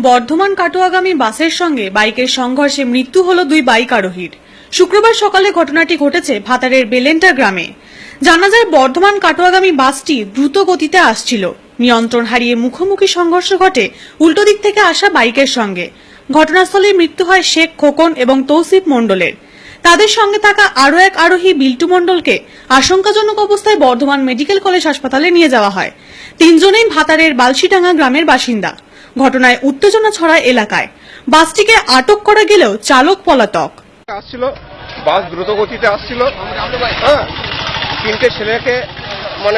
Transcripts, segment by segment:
বর্ধমান কাটোয়াগামী বাসের সঙ্গে বাইকের সংঘর্ষে মৃত্যু হল দুই বাইক আরোহীর। শুক্রবার সকালে ঘটনাটি ঘটেছে ভাতারের বেলেন্টা গ্রামে। জানা যায়, বর্ধমান কাটোয়াগামী বাসটি দ্রুত গতিতে আসছিল। নিয়ন্ত্রণ হারিয়ে মুখোমুখি সংঘর্ষ ঘটে উল্টো দিক থেকে আসা বাইকের সঙ্গে। ঘটনাস্থলে মৃত্যু হয় শেখ খোকন এবং তৌসিফ মণ্ডলের। তাদের সঙ্গে থাকা আরও এক আরোহী বিল্টু মণ্ডলকে আশঙ্কাজনক অবস্থায় বর্ধমান মেডিকেল কলেজ হাসপাতালে নিয়ে যাওয়া হয়। তিনজনেই ভাতারের বালশিডাঙ্গা গ্রামের বাসিন্দা। ঘটনায় উত্তেজনা ছড়ায় এলাকায়। বাসটিকে আটক করা গেলেও চালক পলাতক। আসছিল, বাস দ্রুত গতিতে আসছিল। তিনটে ছেলেকে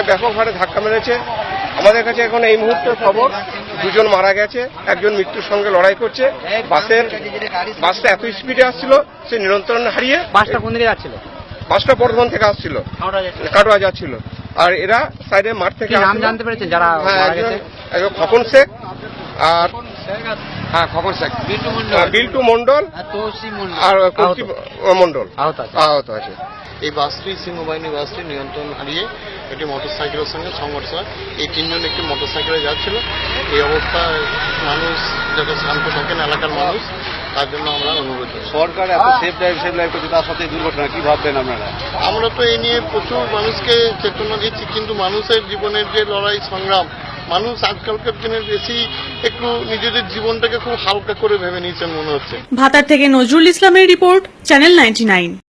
ব্যাপকভাবে ধাক্কা মেরেছে। আমাদের কাছে এখন এই মুহূর্তে খবর দুজন মারা গেছে, একজন মৃত্যুর সঙ্গে লড়াই করছে। বাসটা এত স্পিডে আসছিল, সে নিয়ন্ত্রণ হারিয়ে। বাসটা কোন দিকে যাচ্ছিল? বাসটা বর্ধমান থেকে আসছিল, কাটোয়া যাচ্ছিল। আর এরা সাইডে মাঠ থেকে নাম জানতে পেরেছেন যারা মারা গেছে? একজন খোকন শেখ আর খোকন শেখ, বিল্টু মণ্ডল আর তৌসিফ মণ্ডল আহত আছে। এই বাসটি সিংহবাহিনী বাসটি নিয়ন্ত্রণ হারিয়ে একটি মোটরসাইকেলের সঙ্গে সংঘর্ষ হয়। এই তিনজন একটি মোটরসাইকেলে যাচ্ছিল। এই অবস্থায় মানুষ যাতে শান্ত থাকেন, এলাকার মানুষ, তার জন্য আমরা অনুরোধ করি। সরকার এত সেফ ড্রাইভ করছে, তার সাথে দুর্ঘটনা কি ভাববেন আপনারা? আমরা তো এই নিয়ে প্রচুর মানুষকে চেতনা দিচ্ছি, কিন্তু মানুষের জীবনের যে লড়াই সংগ্রাম, মানুষ আজকালকার দিনে বেশি একটু নিজেদের জীবনটাকে খুব হালকা করে ভেবে নিয়েছেন মনে হচ্ছে। ভাতার থেকে নজরুল ইসলামের রিপোর্ট, চ্যানেল 99।